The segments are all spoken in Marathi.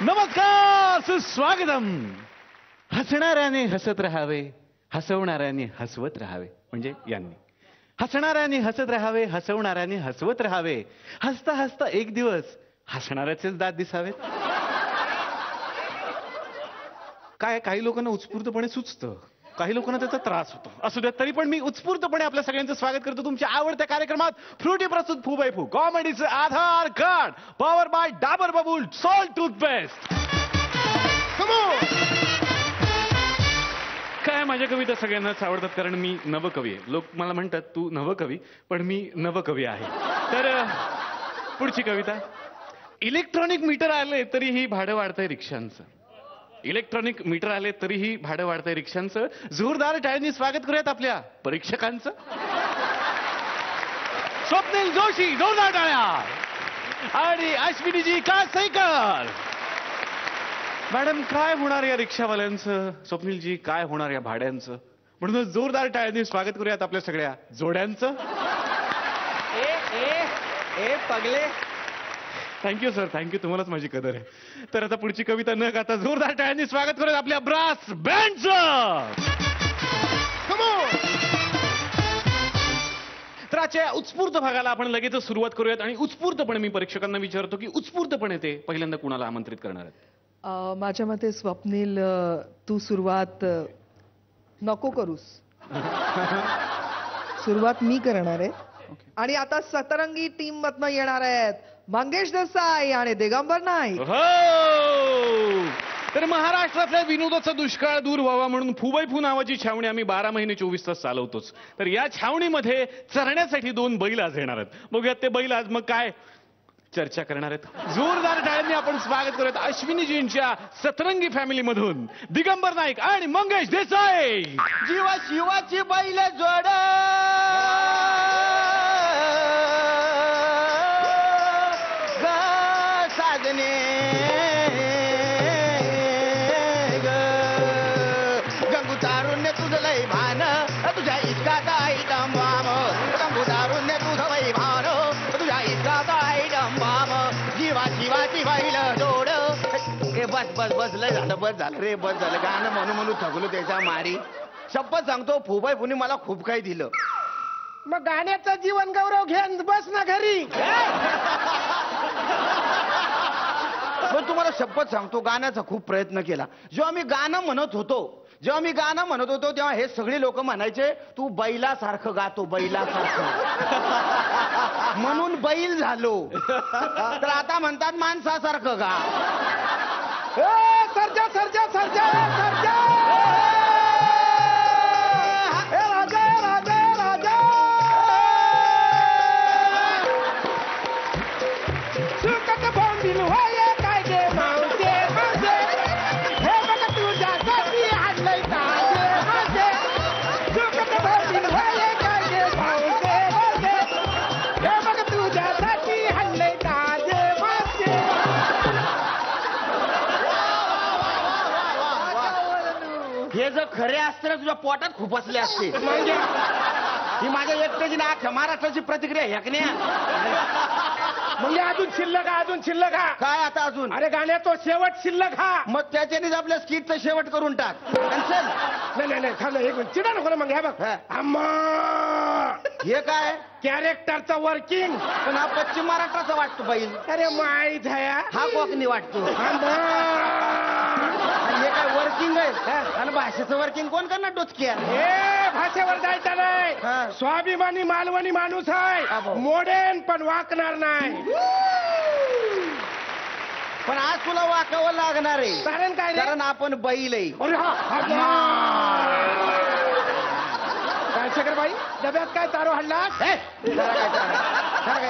नमस्कार, सुस्वागतम. हसणाऱ्याने हसत राहावे, हसवणाऱ्याने हसवत राहावे. म्हणजे यांनी हसणाऱ्याने हसत राहावे, हसवणाऱ्याने हसवत राहावे. हसता हसता एक दिवस हसणाऱ्याचेच दात दिसावेत. काय काही लोकांना उत्स्फूर्तपणे सुचतं, काही लोकांना त्याचा त्रास होतो. असू द्या, तरी पण मी उत्स्फूर्तपणे आपल्या सगळ्यांचं स्वागत करतो तुमच्या आवडत्या कार्यक्रमात फ्रुटी प्रस्तुत फू बाय फू कॉमेडीचं Aadhaar card, power by Dabur Babool salt toothpaste. काय माझ्या कविता सगळ्यांनाच आवडतात कारण मी नवकवी आहे. लोक मला म्हणतात तू नवकवी, पण मी नवकवी आहे. तर पुढची कविता. इलेक्ट्रॉनिक मीटर आले तरीही भाडं वाढतंय रिक्षांचं. इलेक्ट्रॉनिक मीटर आले तरीही भाडं वाढतंय रिक्षांचं. जोरदार टाळ्यांनी स्वागत करूयात आपल्या परीक्षकांचं. स्वप्नील जोशी, जोरदार टाळ्या. आणि अश्विनीजी कासईकर. मॅडम, काय होणार या रिक्षावाल्यांचं? स्वप्नीलजी, काय होणार या भाड्यांचं? म्हणून जोरदार टाळ्यांनी स्वागत करूयात आपल्या सगळ्या जोड्यांचं. ए पगले. Thank you sir, thank you. तुम्हालाच माझी कदर आहे. तर आता पुढची कविता न गाता जोरदार टाळ्यांनी स्वागत करूयात आपल्या ब्रास बँडचं. तर आजच्या उत्स्फूर्त भागाला आपण लगेच सुरुवात करूयात. आणि उत्स्फूर्तपणे मी परीक्षकांना विचारतो की उत्स्फूर्तपणे ते पहिल्यांदा कुणाला आमंत्रित करणार आहेत? माझ्या मते स्वप्नील, तू सुरुवात नको करूस. सुरुवात मी करणार आहे. आणि आता सतरंगी टीम मधनं येणार आहेत मंगेश देसाई आणि दिगंबर नाईक. हो, तर महाराष्ट्रातल्या विनोदाचा दुष्काळ दूर व्हावा म्हणून फू बाय फू नावाची छावणी आम्ही 12 महिने 24 तास चालवतोच. तर या छावणीमध्ये चरण्यासाठी 2 बैल आज येणार आहेत. बघूयात ते बैल आज मग काय चर्चा करणार आहेत. जोरदार टाळ्यांनी आपण स्वागत करूयात अश्विनीजींच्या सतरंगी फॅमिली मधून दिगंबर नाईक आणि मंगेश देसाई. जीवा शिवाची बैल जोड साजने गंगू तारुण्य तुझं लय भान तुझ्या इतका काय डंबाम. गंगू तारुण्य तुझं लय भान तुझ्या इतका काय डंबाम. जीवा शिवाची बैल जोड. ए बस बस बस लय झालं, बस झालं रे, बस झालं. गाणं म्हणू म्हणू थकलो त्याच्या मारी. शपथ सांगतो, फुबाई फुनी मला खूप काही दिलं. मग गाण्याचा जीवन गौरव घेऊन बस ना घरी. पण तुम्हाला शपथ सांगतो, गाण्याचा खूप प्रयत्न केला. जेव्हा मी गाणं म्हणत होतो तेव्हा हे सगळे लोक म्हणायचे तू बैलासारखं गातो, बैलासारखं. म्हणून बैल झालो. तर आता म्हणतात माणसासारखं गा. सरजा सरजा सरजा सरजा. राजा राजा राजा. सुकत बोंबील होय काय गे मावते माझे. हे बघ तुझ्यासाठी आणलंय ताजे माझे. सुकत बोंबील होय काय गे मावते माझे. हे बघ तुझ्यासाठी आणलंय ताजे माझे. हे जर खरे असते ना तुझ्या पोटात खूप असले असते. ही माझ्या एकट्याची ना अख्ख्या महाराष्ट्राची प्रतिक्रिया हेकण्या. म्हणजे अजून शिल्लक हा, अजून शिल्लक हा. काय आता अजून? अरे गाण्याचा शेवट शिल्लक हा. मग त्याच्यानेच आपल्या स्किटचा शेवट करून टाक. कॅन्सल. नाही नाही थांब एक मिनिट. चिडा नको ना मग. हे बघ हा. अम्मा. हे काय? कॅरेक्टरचं वर्किंग. पण हा पश्चिम महाराष्ट्राचा वाटतो बैल. अरे माहीत आहे. हा कोकणी वाटतो. अम्मा. आणि हे काय वर्किंग आहे? आणि भाषेचं वर्किंग कोण करणार डोचक्या? हे भाषेवर जायचं हा. नाही. स्वाभिमानी मालवणी माणूस आहे. अबो. मोडेन पण वाकणार नाही. पण आज तुला वाकावं लागणार आहे. कारण काय रे? कारण आपण बैल आहे. अरे हा, अम्मा. काय शेखरबाई, डब्यात काय चारो हल्लास? हे, जरा काय, जरा काय.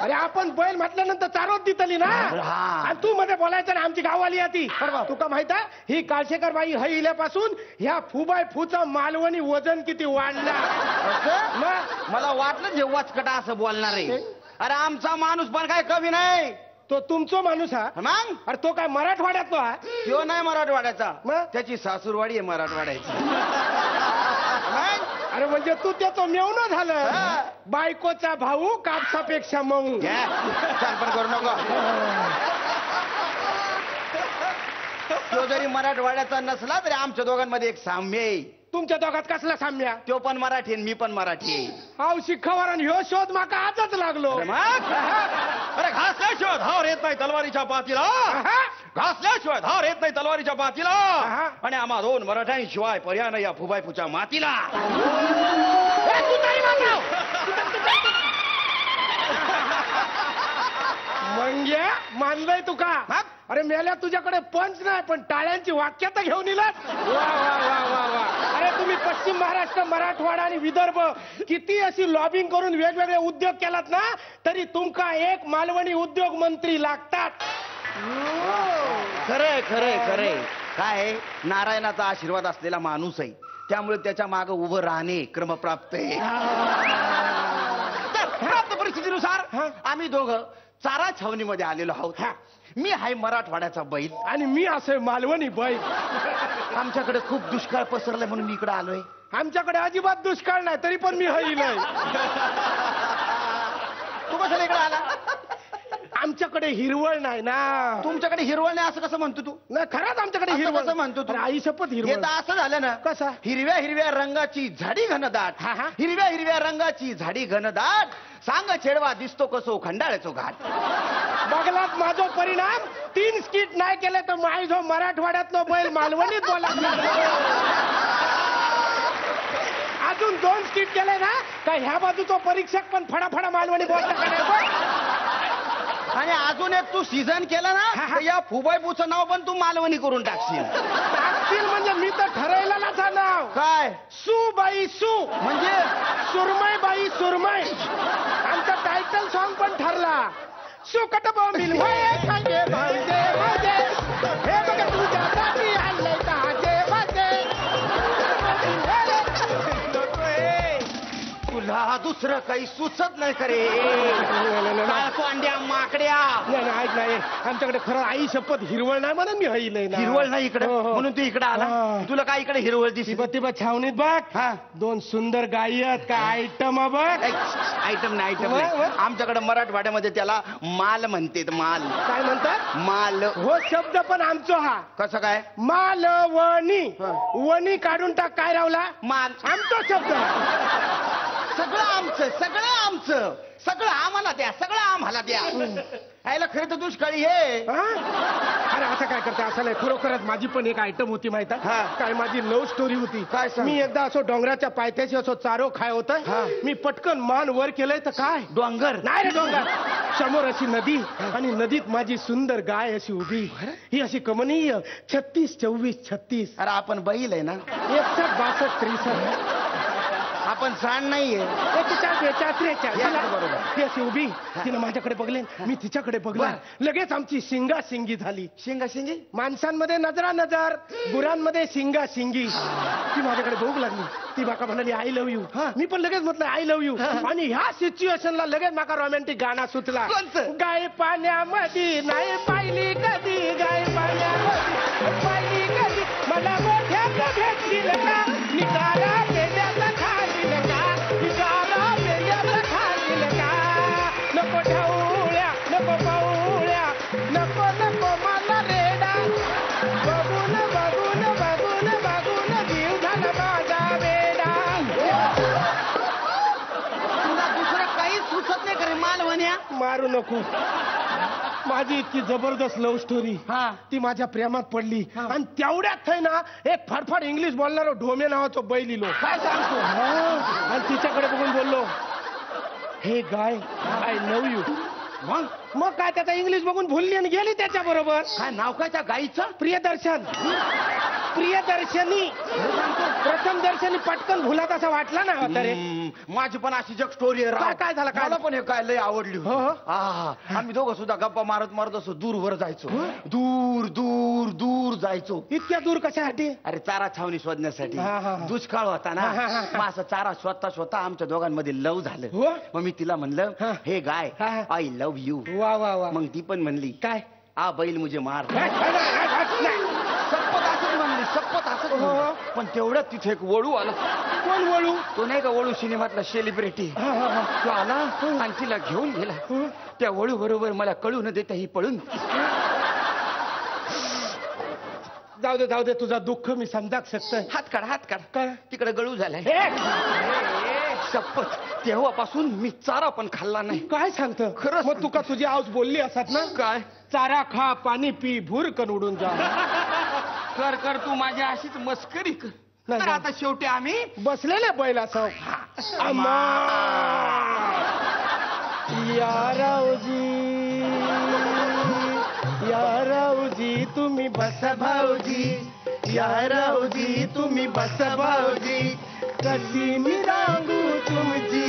अरे आपण बैल म्हटल्यानंतर चारोच दितली ना. हा. आणि तू मध्ये बोलायचं ना आमची गाववाली याती. बरोबर. तुका माहित आहे ही काळशेकर बाई इल्यापासून ह्या फुबाय फूचं मालवणी वजन किती वाढला. असं? मग मला वाटलं जेव्हा वाचकटा असं बोलणार आहे. अरे आमचा माणूस पण काय कमी नाही. तो तुमचा माणूस हा. मग अरे तो काय मराठवाड्यातलो हा. तो नाही मराठवाड्याचा. मग? त्याची सासूरवाडी आहे मराठवाड्याची. अरे म्हणजे तू त्याचं मेवणं झालं. हा. बायकोचा भाऊ कापसापेक्षा मऊ. पण करू नको. तो जरी मराठवाड्याचा नसला तरी आमच्या दोघांमध्ये एक साम्य आहे. तुमच्या दोघात कसला साम्या तो पण मराठी आणि मी पण मराठी आहे. हाव शिखवर आणि ह्यो शोध माका आजच लागलो. अरे मग? अरे घासल्याशिवाय धार येत नाही तलवारीच्या पातीला. घासल्याशिवाय धार येत नाही तलवारीच्या पातीला. आणि आम्हा दोन मराठ्यांशिवाय पर्याय नाही या फुबायपूच्या मातीला. मंग्या मानलंय तू का? अरे मेल्या तुझ्याकडे पंच नाही पण टाळ्यांची वाक्य तर घेऊन इलात. वा वा वा वा वा. अरे तुम्ही पश्चिम महाराष्ट्र मराठवाडा आणि विदर्भ किती अशी लॉबिंग करून वेगवेगळे उद्योग केलात ना तरी तुमका एक मालवणी उद्योग मंत्री लागतात. खरंय खरंय खरंय. काय नारायणाचा आशीर्वाद असलेला माणूस आहे त्यामुळे त्याच्या मागे उभं राहणे क्रमप्राप्त आहे. तर प्राप्त परिस्थितीनुसार आम्ही दोघं चारा छावणीमध्ये आलेलो आहोत. मी आहे मराठवाड्याचा बैल आणि मी असे मालवणी बैल. आमच्याकडे खूप दुष्काळ पसरलाय म्हणून मी इकडे आलोय. आमच्याकडे अजिबात दुष्काळ नाही तरी पण मी हईल आहे. तू कसं इकडे आला? आमच्याकडे हिरवळ नाही ना. तुमच्याकडे हिरवळ नाही असं कसं म्हणतो तू? नाही खरंच आमच्याकडे असं हिरवळ कसं म्हणतो तू? अरे आई शपथ हे हिरवळ. तर असं झालं ना कसा? हिरव्या हिरव्या रंगाची झाडी घनदाट. हिरव्या हिरव्या रंगाची झाडी घनदाट. सांग छेडवा दिसतो कसो खंडाळ्याचो घाट. बघलात माझा परिणाम. 3 स्किट नाही केले तर माझो मराठवाड्यातलो बैल मालवणीत बोला. अजून 2 स्किट केले ना का ह्या बाजूचा परीक्षक पण फडाफडा मालवणी बोलता. आणि अजून एक तू सीझन केला ना तर या फुबाईपूचं नाव पण तू मालवणी करून टाकशील. टाकतील म्हणजे मी तर ठरवलेलाच हा नाव. काय? सुबाई सु म्हणजे सुरमई बाई सुरमई. आमचा टायटल सॉन्ग पण ठरला. सुकट बोंबील होय खांदे भांडे भांडे. हे बघा तुझ्यासाठी आणलंय ताजे भांडे. तुला दुसरं काही सुचत नाही करे. अंड्या माकड्या. नाही नाही, ऐक नाही आमच्याकडे खरं आई शपथ हिरवळ नाही म्हणून मी हईल आहे ना. हिरवळ नाही इकडे हो, हो. म्हणून तू इकडे आला. हा. तुला काय इकडे हिरवळ दिसली? प्रतिभा छावणीत बघ. 2 सुंदर गायी आहेत का आयटम बघ. आयटम नाही आयटम वा, वा. नाही. आमच्याकडे मराठवाड्यामध्ये त्याला माल म्हणते. माल. काय म्हणतात? माल. हो शब्द पण आमचा हा. कसं काय? मालवणी. वणी काढून टाक काय रावला. माल. आमचा शब्द. सगळं आमचं सगळं आमचं. सगळं आम्हाला द्या. सगळं आम्हाला द्या. यायला खरं तर दुष्काळी हे. हा? अरे आता काय करते असं नाही. खरोखरच माझी पण एक आयटम होती माहित हा. काय माझी लव्ह स्टोरी होती. काय सांग? मी एकदा असो डोंगराच्या पायथ्याशी असो चारो खाय होत. मी पटकन मान वर केलंय तर काय डोंगर नाही रे डोंगर. समोर अशी नदी आणि नदीत माझी सुंदर गाय अशी उभी. ही अशी कमनीय 36 24 36. अरे आपण बैल आहे ना. 61 62 63. आपण सांड नाहीये. 41 43. या, बरोबर. ती अशी उभी. तिनं माझ्याकडे बघले मी तिच्याकडे बघला. लगेच आमची शिंगा शिंगी झाली. शिंगा शिंगी. माणसांमध्ये नजरा नजर गुरांमध्ये शिंगा शिंगी. ती माझ्याकडे बघू लागली. ती माका म्हणाली आय लव्ह यू. मी पण लगेच म्हटलं आय लव्ह यू. आणि ह्या सिच्युएशनला लगेच माका रोमॅन्टिक गाणं सुचला. गाय पाण्यामध्ये नाही पाहिली कधी. गाय पाण्यामध्ये पाहिली कधी. मला मोठ्यात भेटतील का. निकाला पेंड्याचा खालील का. निकाला पेंड्याचा खालील का. नको ढवळ्या नको पाऊळ्या. नको नको मला रेडा. बघून बघून बघून बघून जीव झाला माझा वेडा. तुला दुसरं काहीच सुचत नाही करे मालवण्या. मारू नको. माझी इतकी जबरदस्त लव्ह स्टोरी. ती माझ्या प्रेमात पडली आणि तेवढ्यात आहे ना एक फडफड इंग्लिश बोलणारा ढोमे नावाचा बैल इलो. काय सांगतो? आणि तिच्याकडे बघून बोललो हे गाय आय लव्ह यू. मग काय त्याचा इंग्लिश बघून भुलली आणि गेली त्याच्या बरोबर. काय नाव काय त्या गाईचं? प्रियदर्शन. प्रियदर्शनी. प्रथम दर्शनी पटकन भुलात असं वाटला ना. तरी माझी पण अशी जग स्टोरी आहे. काय झालं? काय मला पण हे काय लय आवडली हो, हो. होती. आम्ही दोघं सुद्धा गप्पा मारत मारत असो दूर वर जायचो. दूर दूर दूर जायचो. इतक्या दूर कशासाठी? अरे चारा छावणी शोधण्यासाठी. हा, हा, हा. दुष्काळ होता ना. हा, हा, हा. मग असं चारा शोधता शोधता आमच्या दोघांमध्ये लव झालं. हो? मग मी तिला म्हणलं हा. हे गाय हा, हा. I love you. वा वा वा. मग ती पण म्हणली काय? आ बैल मुझे मार. नाही. शपथ असंच म्हणली. शपथ असंच हो. म्हणली. पण तेवढ्यात तिथे एक वळू आला. कोण वळू? तो नाही का वळू सिनेमातला सेलिब्रिटी. तो आला आणि तिला घेऊन गेला. त्या वळू बरोबर मला कळू न देता ही पळून. जाऊ दे तुझा दुःख मी समजाक शकतोय. हात काढ काय? तिकडे गळू झालाय. हे, शपथ तेव्हापासून मी चारा पण खाल्ला नाही. काय सांगतो खरंच. मग तुका तुझी आऊस बोलली असत ना काय चारा खा पाणी पी भूरकन उडून जा. कर तू माझ्या अशीच मस्करी कर. नाही, तर नाही. आता शेवटी आम्ही बसलेले बैल असं अम्मा या राऊजी तुम्ही बस भाऊजी या राऊजी तुम्ही बस भाऊजी कशी मी रांगू तुमची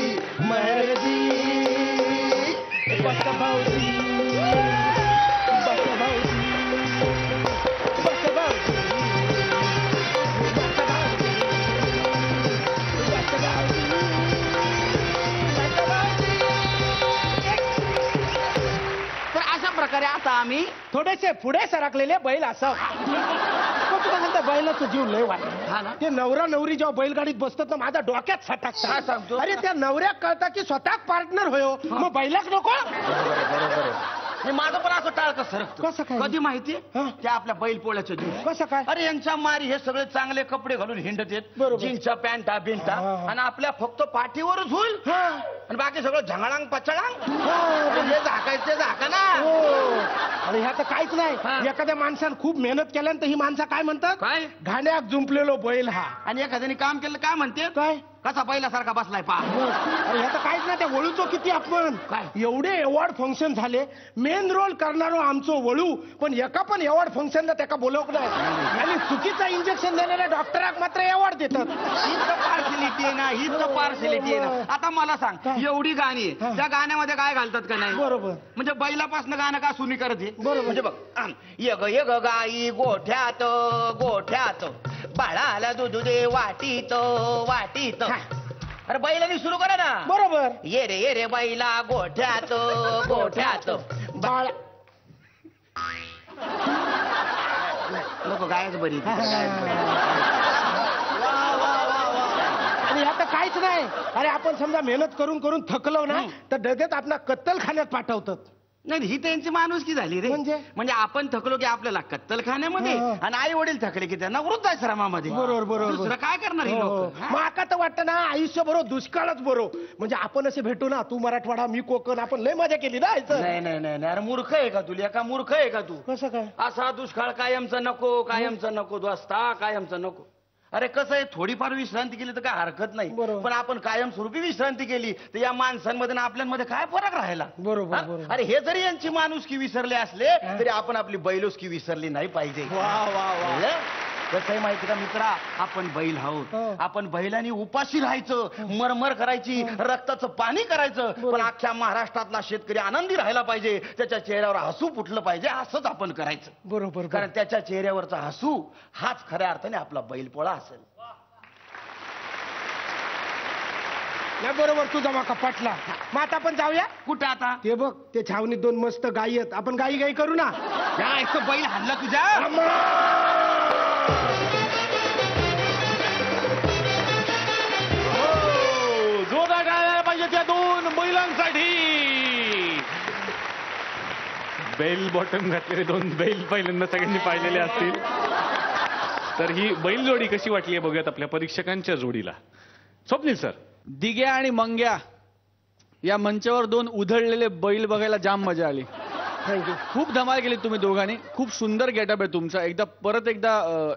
मर्जी बस भाऊजी बस भाऊजी बस भाऊजी तर अशा प्रकारे आता आम्ही थोडेसे पुढे सरकलेले बैल असं मग तुला सांगता बैलाचं जीव लय वाटत. हा ना. ते नवरा नवरी जेव्हा बैलगाडीत बसतात ना माझ्या डोक्यात काय सटाकतात. सांगतो? अरे त्या नवऱ्याक कळतं की स्वतः पार्टनर होयो मग बैलाक नको. हे माझं पण असं टाळतं सरकतं. कसं काय? कधी माहितीये हा. त्या आपल्या बैल पोळ्याच्या दिवशी. कसं काय? अरे यांच्या मारी हे सगळे चांगले कपडे घालून हिंडत येत. बरोबर. जीन्सच्या पॅन्टा बिंटा हा. आणि आपल्या फक्त पाठीवरच होईल हा. आणि बाकी सगळं झंगाळांग पचळांग. हा. हे झाकायचं झाका ना. हो. अरे ह्या तर काहीच हा. नाही. एखाद्या माणसानं खूप मेहनत केल्यानंतर ही माणसं काय म्हणतात काय घाण्याक जुंपलेलो बैल हा. आणि एखाद्याने काम केलं काय म्हणते काय कसा पहिल्यासारखा बसलाय पा. अरे ह्या तर काहीच नाही. त्या वळूचो किती अपमान. काय? एवढे अवॉर्ड फंक्शन झाले मेन रोल करणारो आमचो वळू पण एका पण अवॉर्ड फंक्शनला त्याका बोलवक नाही आणि चुकीचा इंजेक्शन देणाऱ्या डॉक्टराक मात्र अवॉर्ड देतात. हीच तर पार्शलिटी आहे ना हीच तर पार्शलिटी आहे ना. आता मला सांग काय? एवढी गाणी आहे. हा. त्या गाण्यामध्ये काय घालतात का नाही. बरोबर. म्हणजे बैलापासून गाणं का सुनी करत आहे. बरोबर. म्हणजे बघ यग गाई गोठ्यात गोठ्यात बाळाला दूध दे वाटीत वाटीत. अरे बैलांनी सुरू करा ना. बरोबर. ये रे बैला गोठ्यात गोठ्यात बाळ लोक गायच बरी आणि ह्या तर काहीच नाही. अरे आपण समजा मेहनत करून करून थकलो ना तर डगेत आपला कत्तलखान्यात पाठवतात. नाही ही त्यांची माणुसकी झाली रे. म्हणजे आपण थकलो की आपल्याला कत्तलखान्यामध्ये हा. आणि आई वडील थकले की त्यांना वृद्धाश्रमामध्ये. बरोबर. दुसरं काय करणार ही हो. लोक. मग आता तर वाटतं ना आयुष्य बरो दुष्काळच बरो म्हणजे आपण असे भेटू ना तू मराठवाडा मी कोकण आपण लय मजा केली ना आयचं. नाही अरे मूर्ख आहे का तुला का मूर्ख आहे का तू. कसं काय असा दुष्काळ कायमचा नको दोस्ता कायमचा नको. अरे कसं आहे थोडीफार विश्रांती केली तर काय हरकत नाही. बरोबर. पण आपण कायमस्वरूपी विश्रांती केली तर या माणसांमध्ये आणि आपल्यामध्ये काय फरक राहिला. बरोबर, हा? बरोबर. अरे हे जरी यांची माणुसकी विसरले असले तरी आपण आपली बैलुसकी विसरली नाही पाहिजे. वा. कसं आहे माहिती का मित्रा आपण बैल आहोत. हो. आपण बैलांनी उपाशी राहायचं मरमर करायची रक्ताचं पाणी करायचं पण अख्ख्या महाराष्ट्रातला शेतकरी आनंदी राहायला पाहिजे त्याच्या चेहऱ्यावर हसू फुटलं पाहिजे असंच आपण करायचं. बरोबर. कारण त्याच्या चेहऱ्यावरचा हसू हाच खऱ्या अर्थाने आपला बैलपोळा असेल. नाही बरोबर तुझा माका पटला. मग आता आपण जाऊया. कुठं आता ते बघ ते छावणीत 2 मस्त गायी आहेत आपण गाई करू ना. या इथं बैल हल्ला तुझ्या. जोरदार टाळ्या पाहिजे त्या 2 बैलांसाठी. बेल बॉटम घातलेले 2 बैल पहिल्यांदा सगळ्यांनी पाहिलेले असतील. तर ही बैल जोडी कशी वाटली बघूयात आपल्या परीक्षकांच्या जोडीला. स्वप्नील सर. दिग्या आणि मंग्या या मंचावर 2 उधळलेले बैल बघायला जाम मजा आली. थँक्यू. खूप धमाल केली तुम्ही दोघांनी. खूप सुंदर गेटअप आहे तुमचा. परत एकदा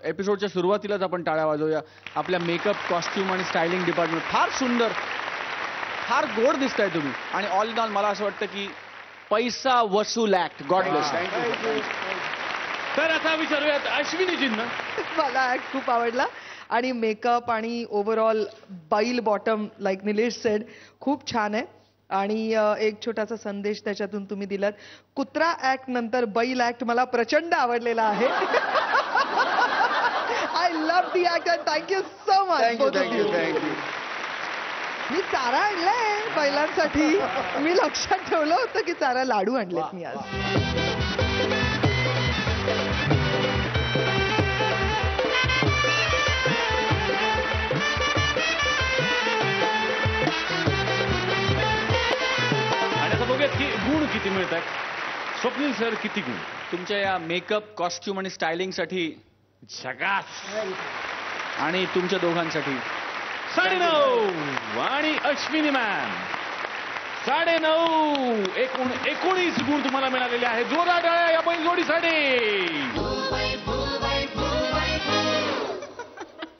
एपिसोडच्या सुरुवातीलाच आपण टाळ्या वाजवूया. आपल्या मेकअप कॉस्ट्युम आणि स्टायलिंग डिपार्टमेंट फार सुंदर फार गोड दिसताय तुम्ही. आणि ऑल इन ऑल मला असं वाटतं की पैसा वसूल ऍक्ट. God bless. तर आता विचारूयात अश्विनीजींना. मला ऍक्ट खूप आवडला आणि मेकअप आणि ओव्हरऑल बैल बॉटम लाईक निलेश सेड खूप छान आहे. आणि एक छोटासा संदेश त्याच्यातून तुम्ही दिलात. कुत्रा ऍक्ट नंतर बैल ऍक्ट मला प्रचंड आवडलेला आहे. I love the act and thank you so much. मी चारा आणलाय बैलांसाठी. मी लक्षात ठेवलं होतं की चारा लाडू आणलेत मी आज. बघूयात की गुण किती मिळतात. स्वप्नील सर किती गुण. तुमच्या या मेकअप कॉस्ट्युम आणि स्टायलिंगसाठी झकास. आणि तुमच्या दोघांसाठी 9.5 आणि अश्विनी मॅम 9.5 एकूण 19 गुण तुम्हाला मिळालेले आहेत. जोरदार टाळ्या या बैल जोडीसाठी.